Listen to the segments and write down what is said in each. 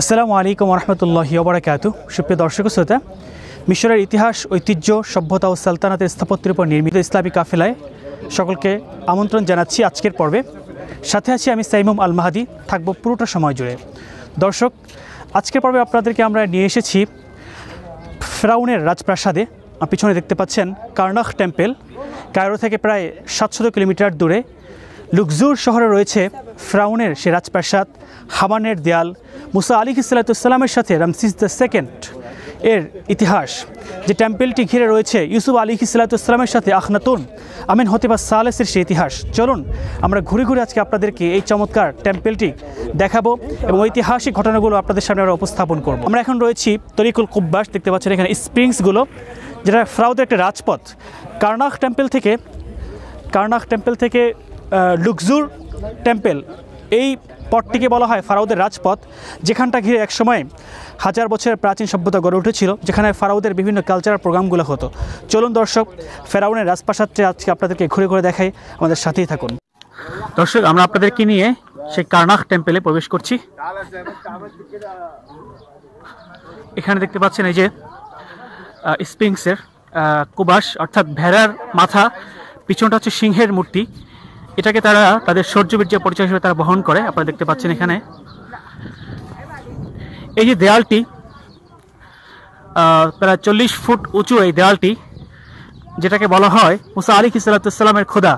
আসসালামু আলাইকুম রহমতুল্লাহি ওয়া বারাকাতুহু। সুপ্রিয় দর্শক শ্রোতা, মিশরের ইতিহাস, ঐতিহ্য, সভ্যতা ও সালতানাতের স্থাপত্যের উপর নির্মিত ইসলামী কাফেলায় সকলকে আমন্ত্রণ জানাচ্ছি আজকের পর্বে। সাথে আছি আমি সাইমুম আল মাহাদি, থাকবো পুরোটা সময় জুড়ে। দর্শক, আজকের পর্বে আপনাদেরকে আমরা নিয়ে এসেছি ফেরাউনের রাজপ্রাসাদে। পিছনে দেখতে পাচ্ছেন কার্নাখ টেম্পল। কায়রো থেকে প্রায় 700 কিলোমিটার দূরে লুকজুর শহরে রয়েছে ফেরাউনের সে রাজপ্রাসাদ, হামানের দেয়াল, মুসা আলাইহিসসালামের সাথে রামসিস দ্য সেকেন্ড এর ইতিহাস। যে টেম্পলটি ঘিরে রয়েছে ইউসুফ আলাইহিসসালামের সাথে আখনাতুন আমিন হতিবা সালেসের সে ইতিহাস। চলুন আমরা ঘুরে ঘুরে আজকে আপনাদেরকে এই চমৎকার টেম্পলটি দেখাবো এবং ঐতিহাসিক ঘটনাগুলো আপনাদের সামনে আমরা উপস্থাপন করব। আমরা এখন রয়েছি তরিকুল কুব্বাস, দেখতে পাচ্ছেন এখানে স্প্রিংসগুলো, যেটা ফেরাউনের একটা রাজপথ। কার্নাখ টেম্পল থেকে লুকজুর টেম্পল, এই পথটিকে বলা হয় ফারাউদের রাজপথ, যেখানটা ঘিরে একসময় হাজার বছরের প্রাচীন সভ্যতা গড়ে উঠেছিল, যেখানে ফারাউদের বিভিন্ন কালচারাল প্রোগ্রামগুলো হতো। চলুন দর্শক, ফেরাউনের রাজপ্রাসাদটি আজকে আপনাদেরকে ঘুরে ঘুরে দেখাই, আমাদের সাথেই থাকুন। দর্শক, আমরা আপনাদেরকে নিয়ে সেই কার্নাখ টেম্পলে প্রবেশ করছি। এখানে দেখতে পাচ্ছেন এই যে স্পিংসের কুবাস, অর্থাৎ ভেড়ার মাথা, পিছনটা হচ্ছে সিংহের মূর্তি। এটাকে তারা তাদের শৌর্যবীর্য পরিচয় হিসেবে তারা বহন করে। আপনারা দেখতে পাচ্ছেন এখানে এই যে দেয়ালটি, প্রায় 40 ফুট উঁচু এই দেয়ালটি, যেটাকে বলা হয় মুসা আলাইহিসসালামের খোদা,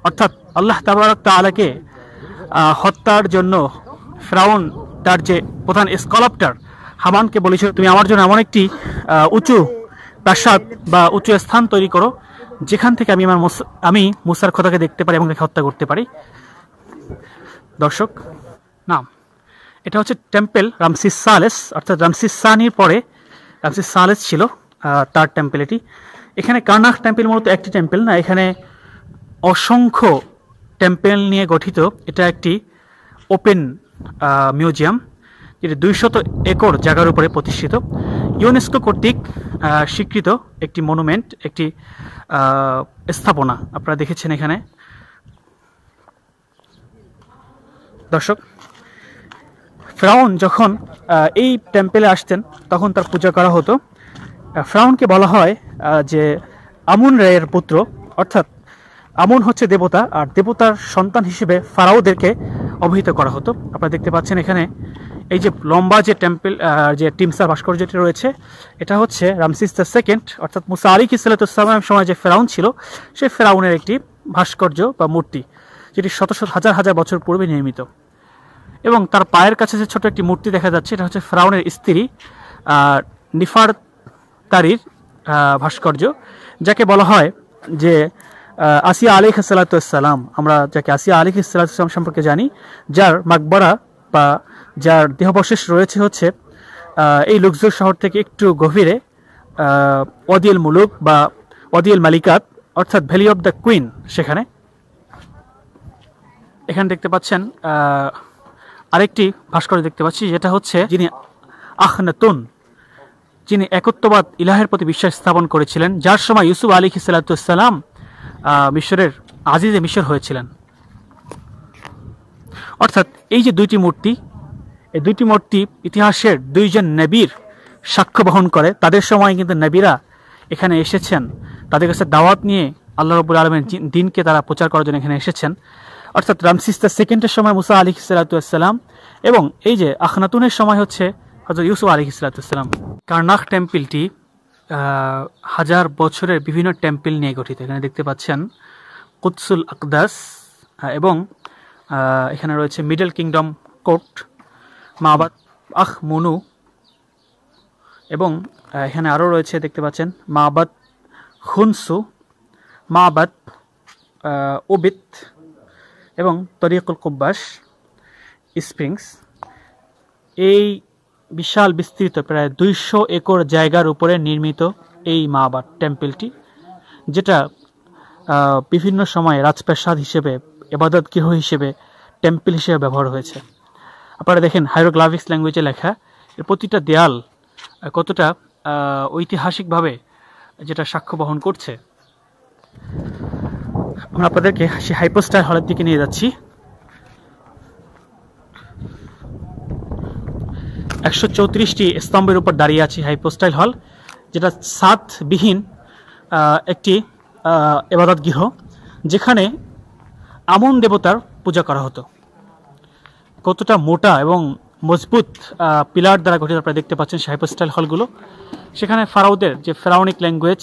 অর্থাৎ আল্লাহ তাবারক তাআলাকে হত্যার জন্য ফেরাউন তার যে প্রধান স্কল্পটার হামানকে বলেছিল, তুমি আমার জন্য এমন একটি উঁচু প্রাসাদ বা উঁচু স্থান তৈরি করো, যেখান থেকে আমি মুসার খোদাকে দেখতে পারি এবং তাকে হত্যা করতে পারি। দর্শক, নাম এটা হচ্ছে টেম্পল রামসিস সালেস, অর্থাৎ রামসিস সানির পরে রামসিস সালেস ছিল তার টেম্পল এটি। এখানে কার্নাখ টেম্পল মূলত একটি টেম্পল না, এখানে অসংখ্য টেম্পল নিয়ে গঠিত। এটা একটি ওপেন মিউজিয়াম, যেটি 200 একর জায়গার উপরে প্রতিষ্ঠিত, ইউনেস্কো কর্তৃক স্বীকৃত একটি মনুমেন্ট, একটি স্থাপনা। আপনারা দেখেছেন এখানে। দর্শক, ফেরাউন যখন এই টেম্পলে আসতেন তখন তার পূজা করা হতো। ফেরাউনকে বলা হয় যে আমুন রায়ের পুত্র, অর্থাৎ আমুন হচ্ছে দেবতা, আর দেবতার সন্তান হিসেবে ফারাওদেরকে অভিহিত করা হতো। আপনারা দেখতে পাচ্ছেন এখানে এই যে লম্বা যে টেম্পল, যে টিমসার ভাস্কর্যটি রয়েছে, এটা হচ্ছে রামসিস দ্য সেকেন্ড, অর্থাৎ মুসা আলাইহিসসালামের সময় যে ফেরাউন ছিল, সেই ফেরাউনের একটি ভাস্কর্য বা মূর্তি, যেটি শত শত হাজার হাজার বছর পূর্বে নির্মিত। এবং তার পায়ের কাছে যে ছোট একটি মূর্তি দেখা যাচ্ছে, এটা হচ্ছে ফেরাউনের স্ত্রী নিফারতারির ভাস্কর্য, যাকে বলা হয় যে আসিয়া আলাইহিসসালাম। আমরা যাকে আসিয়া আলাইহিসসালাম সম্পর্কে জানি, যার মাকবারা বা যার দেহাবশেষ রয়েছে হচ্ছে এই লুকজুর শহর থেকে একটু গভীরে ওয়াদিল মুলুক বা ওয়াদিল মালিকাত, অর্থাৎ ভ্যালি অফ দ্য কুইন, সেখানে। এখানে দেখতে পাচ্ছেন আরেকটি ভাস্কর্য দেখতে পাচ্ছি, যেটা হচ্ছে যিনি আখনাতুন, যিনি একত্ববাদ ইলাহের প্রতি বিশ্বাস স্থাপন করেছিলেন, যার সময় ইউসুফ আলাইহিসসালাম মিশরের আজিজে মিশর হয়েছিলেন। অর্থাৎ এই যে দুইটি মূর্তি, এই দুইটি মূর্তি ইতিহাসের দুইজন নবীর সাক্ষ্য বহন করে। তাদের সময় কিন্তু নবীরা এখানে এসেছেন, তাদের কাছে দাওয়াত নিয়ে আল্লাহ রাব্বুল আলামিনের দিনকে তারা প্রচার করার জন্য এখানে এসেছেন। অর্থাৎ রামসিস দ্য সেকেন্ডের সময় মুসা আলাইহিসসালাম, এবং এই যে আখনাতুনের সময় হচ্ছে হযরত ইউসুফ আলাইহিসসালাম। কার্নাখ টেম্পলটি হাজার বছরের বিভিন্ন টেম্পল নিয়ে গঠিত। এখানে দেখতে পাচ্ছেন কুদসুল আকদাস, এবং এখানে রয়েছে মিডল কিংডম কোর্ট, মাবাদ আখ মুনু, এবং এখানে আরও রয়েছে দেখতে পাচ্ছেন মাবাদ খুনসু, মাবাদ ওবিত, এবং তরিকুল কুব্বাস স্প্রিংস। এই বিশাল বিস্তৃত প্রায় 200 একর জায়গার উপরে নির্মিত এই মাবাদ টেম্পলটি, যেটা বিভিন্ন সময়ে রাজপ্রাসাদ হিসেবে, ইবাদত গৃহ হিসেবে, টেম্পল হিসেবে ব্যবহার হয়েছে। আপনারা দেখেন হাইরোগ্লিফিক্স ল্যাঙ্গুয়েজে লেখা, এর প্রতিটা দেয়াল কতটা ঐতিহাসিকভাবে যেটা সাক্ষ্য বহন করছে। আমরা আপনাদেরকে সেই হাইপোস্টার হলের দিকে নিয়ে যাচ্ছি। 134টি স্তম্ভের উপর দাঁড়িয়ে আছে হাইপোস্টাইল হল, যেটা ছাদবিহীন একটি ইবাদত গৃহ, যেখানে আমন দেবতার পূজা করা হতো। কতটা মোটা এবং মজবুত পিলার দ্বারা গঠিত আপনারা দেখতে পাচ্ছেন হাইপোস্টাইল হলগুলো। সেখানে ফারাওদের যে ফেরাউনিক ল্যাঙ্গুয়েজ,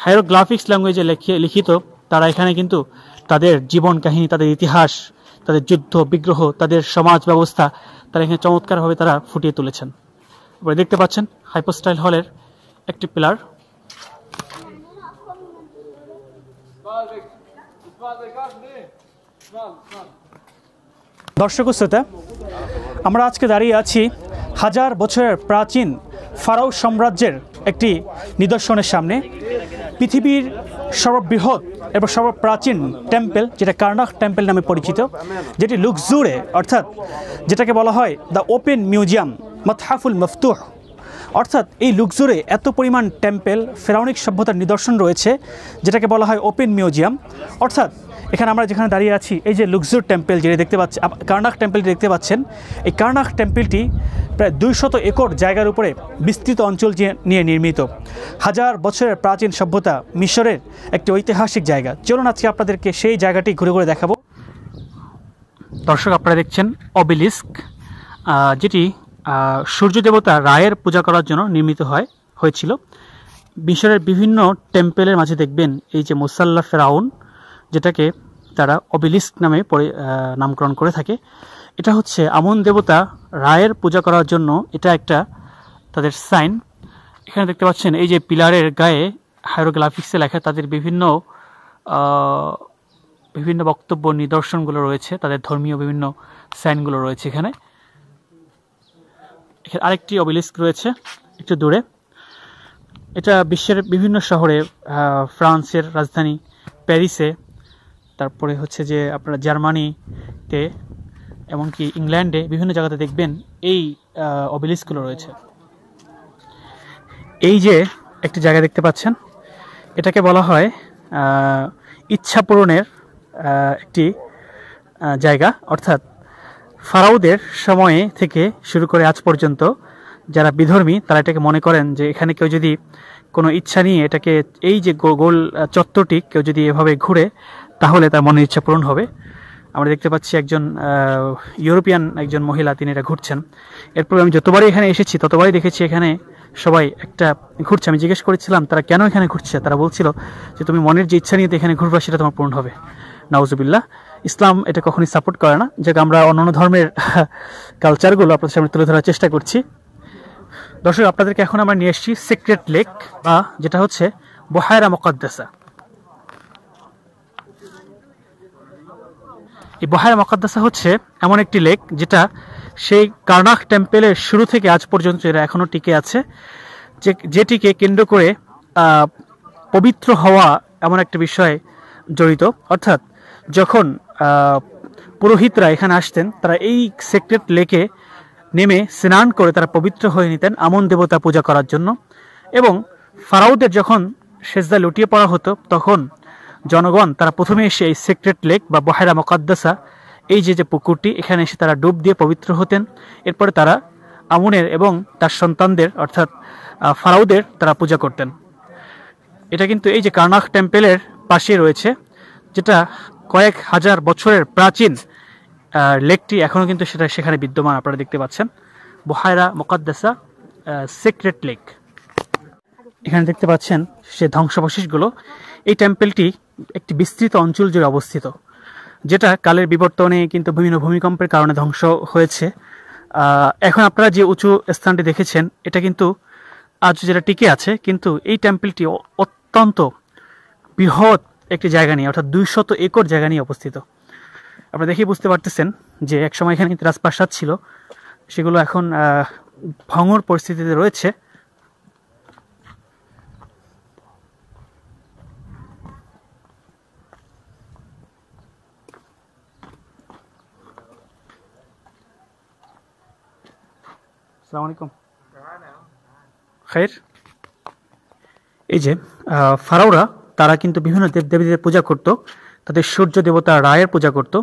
হাইরোগ্রাফিক্স ল্যাঙ্গুয়েজে লিখিত, তারা এখানে কিন্তু তাদের জীবন কাহিনী, তাদের ইতিহাস, তাদের যুদ্ধ বিগ্রহ, তাদের সমাজ ব্যবস্থা তারা এখানে চমৎকারভাবে তারা ফুটিয়ে তুলেছেন। আপনারা দেখতে পাচ্ছেন হাইপোস্টাইল হলের একটি পিলার। দর্শক শ্রোতা, আমরা আজকে দাঁড়িয়ে আছি হাজার বছরের প্রাচীন ফারাও সাম্রাজ্যের একটি নিদর্শনের সামনে। পৃথিবীর সর্ববৃহৎ এবং সর্বপ্রাচীন টেম্পল, যেটা কার্নাক টেম্পল নামে পরিচিত, যেটি লুক্সুরে অর্থাৎ যেটাকে বলা হয় দ্য ওপেন মিউজিয়াম মাতহাফুল মফতুহ, অর্থাৎ এই লুক্সুরে এত পরিমাণ টেম্পল ফেরাউনিক সভ্যতার নিদর্শন রয়েছে, যেটাকে বলা হয় ওপেন মিউজিয়াম। অর্থাৎ এখানে আমরা যেখানে দাঁড়িয়ে আছি, এই যে লুক্সুর টেম্পল যেটা দেখতে পাচ্ছি, কার্নাক টেম্পলটি দেখতে পাচ্ছেন, এই কার্নাক টেম্পলটি প্রায় 200 একর জায়গার উপরে বিস্তৃত অঞ্চল নিয়ে নির্মিত। হাজার বছরের প্রাচীন সভ্যতা মিশরের একটি ঐতিহাসিক জায়গা। চলুন আজকে আপনাদেরকে সেই জায়গাটি ঘুরে ঘুরে দেখাবো। দর্শক, আপনারা দেখছেন অবেলিস্ক, যেটি সূর্য দেবতা রায়ের পূজা করার জন্য নির্মিত হয়েছিল। মিশরের বিভিন্ন টেম্পলের মাঝে দেখবেন এই যে মুসাল্লা ফেরাউন, যেটাকে তারা অবেলিস্ক নামে নামকরণ করে থাকে। এটা হচ্ছে আমন দেবতা রায়ের পূজা করার জন্য এটা একটা তাদের সাইন। এখানে দেখতে পাচ্ছেন এই যে পিলারের গায়ে হাইরোগ্রাফিক্সে লেখা তাদের বিভিন্ন বক্তব্য, নিদর্শনগুলো রয়েছে, তাদের ধর্মীয় বিভিন্ন সাইনগুলো রয়েছে। এখানে আরেকটি অবেলিস্ক রয়েছে একটু দূরে। এটা বিশ্বের বিভিন্ন শহরে, ফ্রান্সের রাজধানী প্যারিসে, তারপরে হচ্ছে যে আপনারা জার্মানিতে, এমনকি ইংল্যান্ডে বিভিন্ন জায়গাতে দেখবেন এই অবেলিস্কগুলো রয়েছে। এই যে একটি জায়গা দেখতে পাচ্ছেন, এটাকে বলা হয় ইচ্ছা পূরণের একটি জায়গা। অর্থাৎ ফারাওদের সময়ে থেকে শুরু করে আজ পর্যন্ত যারা বিধর্মী তারা এটাকে মনে করেন যে এখানে কেউ যদি কোনো ইচ্ছা নিয়ে এটাকে, এই যে গোল চত্বরটি কেউ যদি এভাবে ঘুরে, তাহলে তার মনের ইচ্ছা পূরণ হবে। আমরা দেখতে পাচ্ছি একজন ইউরোপিয়ান একজন মহিলা, তিনি এটা ঘুরছেন। এরপর আমি যতবারই এখানে এসেছি ততবারই দেখেছি এখানে সবাই একটা ঘুরছে। আমি জিজ্ঞেস করেছিলাম তারা কেন এখানে ঘুরছে, তারা বলছিল যে তুমি মনের যে ইচ্ছা নিয়ে এখানে ঘুরবা সেটা তোমার পূরণ হবে। নাউজুবিল্লাহ, ইসলাম এটা কখনোই সাপোর্ট করে না। যে আমরা অন্যান্য ধর্মের কালচারগুলো আপনাদের সামনে তুলে ধরার চেষ্টা করছি। দর্শক, আপনাদেরকে এখন আমরা নিয়ে এসেছি সিক্রেট লেক, বা যেটা হচ্ছে বুহায়রা মুকাদ্দাসা। এই বুহায়রা মুকাদ্দাসা হচ্ছে এমন একটি লেক যেটা সেই কার্নাক টেম্পলের শুরু থেকে আজ পর্যন্ত এরা এখনও টিকে আছে, যেটিকে কেন্দ্র করে পবিত্র হওয়া এমন একটা বিষয় জড়িত। অর্থাৎ যখন পুরোহিতরা এখানে আসতেন, তারা এই সিক্রেট লেকে নেমে স্নান করে তারা পবিত্র হয়ে নিতেন আমন দেবতা পূজা করার জন্য। এবং ফারাওদের যখন সেজদা লুটিয়ে পড়া হতো, তখন জনগণ তারা প্রথমে এসে এই সিক্রেট লেক বা বুহায়রা মুকাদ্দাসা, এই যে পুকুরটি, এখানে এসে তারা ডুব দিয়ে পবিত্র হতেন। এরপরে তারা আমনের এবং তার সন্তানদের অর্থাৎ ফারাওদের তারা পূজা করতেন। এটা কিন্তু এই যে কার্নাক টেম্পলের পাশে রয়েছে, যেটা কয়েক হাজার বছরের প্রাচীন লেকটি এখনও কিন্তু সেখানে বিদ্যমান। আপনারা দেখতে পাচ্ছেন বুহায়রা মুকাদ্দাসা সিক্রেট লেক। এখানে দেখতে পাচ্ছেন সে ধ্বংসাবশেষগুলো। এই টেম্পলটি একটি বিস্তৃত অঞ্চল জুড়ে অবস্থিত, যেটা কালের বিবর্তনে কিন্তু বিভিন্ন ভূমিকম্পের কারণে ধ্বংস হয়েছে। এখন আপনারা যে উঁচু স্থানটি দেখেছেন, এটা কিন্তু আজ যেটা টিকে আছে, কিন্তু এই টেম্পলটি অত্যন্ত বৃহৎ একটি জায়গা নিয়ে, অর্থাৎ 200 একর জায়গা নিয়ে অবস্থিত। আপনারা দেখেই বুঝতে পারতেছেন যে একসময় এখানে কিন্তু রাজপ্রাসাদ ছিল, সেগুলো এখন ভঙ্গুর পরিস্থিতিতে রয়েছে। আসসালামু আলাইকুম। খায়ের। এই যে ফারাওরা তারা কিন্তু বিভিন্ন দেবদেবীদের পূজা করত, তাদের সূর্য দেবতা রায়ের পূজা করত।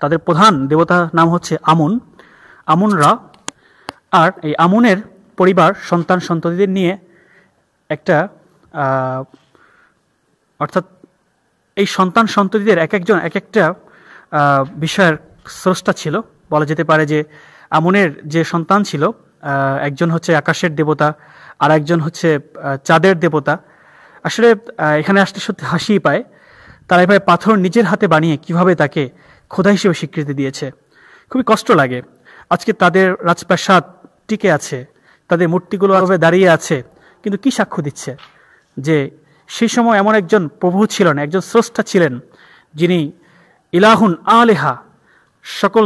তাদের প্রধান দেবতার নাম হচ্ছে আমুন। আমুনরা। আর এই আমুনের পরিবার সন্তান সন্ততিদের নিয়ে একটা অর্থাৎ এই সন্তান সন্ততিদের এক একজন এক একটা বিষয়ের স্রষ্টা ছিল। বলা যেতে পারে যে আমুনের যে সন্তান ছিল, একজন হচ্ছে আকাশের দেবতা, আর একজন হচ্ছে চাঁদের দেবতা। আসলে এখানে আসলে সত্যি হাসিই পায়। তারা এভাবে পাথর নিজের হাতে বানিয়ে কিভাবে তাকে খোদা হিসেবে স্বীকৃতি দিয়েছে, খুবই কষ্ট লাগে। আজকে তাদের রাজপ্রাসাদ টিকে আছে, তাদের মূর্তিগুলো আরবে দাঁড়িয়ে আছে, কিন্তু কি সাক্ষ্য দিচ্ছে যে সেই সময় এমন একজন প্রভু ছিলেন, একজন স্রষ্টা ছিলেন, যিনি ইলাহুন আলেহা, সকল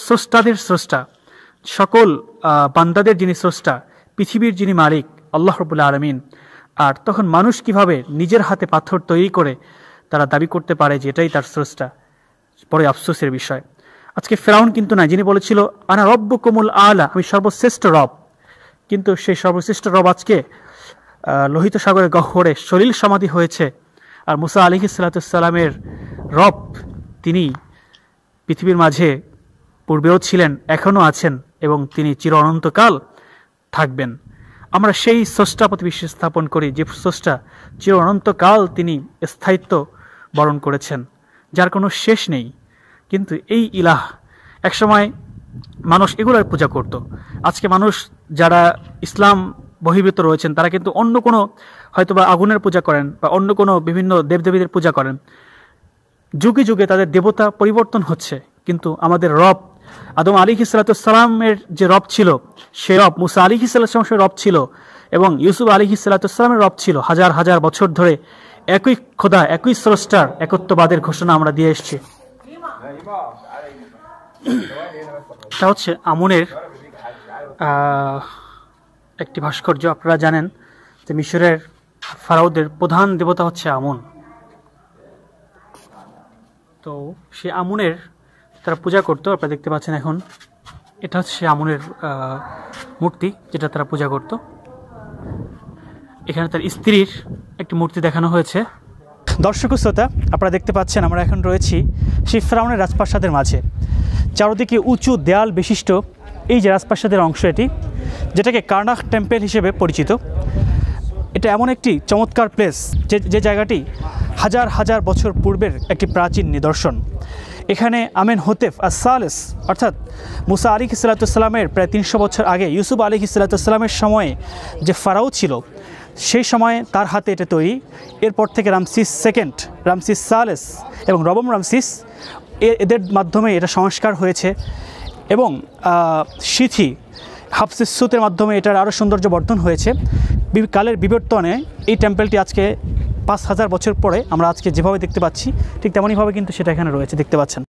স্রষ্টাদের স্রষ্টা, সকল বান্দাদের যিনি স্রষ্টা, পৃথিবীর যিনি মালিক আল্লাহ রাব্বুল আলামিন। আর তখন মানুষ কিভাবে নিজের হাতে পাথর তৈরি করে তারা দাবি করতে পারে যে এটাই তার স্রষ্টা, বড়ই আফসোসের বিষয়। আজকে ফেরাউন কিন্তু না, যিনি বলেছিল আনা রব্বুকুমুল আলা, আমি সর্বশ্রেষ্ঠ রব, কিন্তু সেই সর্বশ্রেষ্ঠ রব আজকে লোহিত সাগরের গহ্বরে সলিল সমাধি হয়েছে। আর মুসা আলাইহিস সালামের রব তিনি পৃথিবীর মাঝে পূর্বেও ছিলেন, এখনও আছেন, এবং তিনি চির অনন্তকাল থাকবেন। আমরা সেই স্রষ্টার প্রতি বিশ্বাস স্থাপন করি যে স্রষ্টা চির অনন্তকাল তিনি স্থায়িত্ব বরণ করেছেন, যার কোনো শেষ নেই। কিন্তু এই ইলাহ একসময় মানুষ এগুলোর পূজা করত। আজকে মানুষ যারা ইসলাম বহির্ভূত রয়েছেন তারা কিন্তু অন্য কোনো হয়তোবা আগুনের পূজা করেন বা অন্য কোনো বিভিন্ন দেবদেবীদের পূজা করেন। যুগে যুগে তাদের দেবতা পরিবর্তন হচ্ছে, কিন্তু আমাদের রব আদম আলাইহিস সালামের যে রব ছিল সে রব, মুসা আলাইহিস সালামের রব ছিল, এবং ইউসুফ আলাইহিস সালামের রব ছিল। হাজার হাজার বছর ধরে একই খোদা, একই স্রষ্টার একত্ববাদের ঘোষণা আমরা দিয়ে এসেছি। এটা হচ্ছে আমুনের একটি ভাস্কর্য। আপনারা জানেন যে মিশরের ফারাওদের প্রধান দেবতা হচ্ছে আমুন। তো সে আমুনের তারা পূজা করতো। আপনারা দেখতে পাচ্ছেন এখন এটা হচ্ছে সে আমুনের মূর্তি যেটা তারা পূজা করত। এখানে তার স্ত্রীর একটি মূর্তি দেখানো হয়েছে। দর্শক শ্রোতা, আপনারা দেখতে পাচ্ছেন আমরা এখন রয়েছি সেই ফেরাউনের রাজপ্রাসাদের মাঝে। চারদিকে উঁচু দেয়াল বিশিষ্ট এই যে রাজপ্রাসাদের অংশ, এটি যেটাকে কার্নাক টেম্পল হিসেবে পরিচিত। এটা এমন একটি চমৎকার প্লেস যে জায়গাটি হাজার হাজার বছর পূর্বের একটি প্রাচীন নিদর্শন। এখানে আমেন হোতেফ সালেস অর্থাৎ মুসা আলাইহিস সালামের প্রায় 300 বছর আগে ইউসুফ আলাইহিস সালামের সময়ে যে ফারাও ছিল সেই সময়ে তার হাতে এটা তৈরি। এরপর থেকে রামসিস সেকেন্ড, রামসিস সালেস এবং নবম রামসিস এদের মাধ্যমে এটা সংস্কার হয়েছে, এবং সিথি হাফসিসুতের মাধ্যমে এটার আরও সৌন্দর্য বর্ধন হয়েছে। কালের বিবর্তনে এই টেম্পলটি আজকে 5000 বছর পরে আমরা আজকে যেভাবে দেখতে পাচ্ছি ঠিক তেমনইভাবে কিন্তু সেটা এখানে রয়েছে, দেখতে পাচ্ছেন।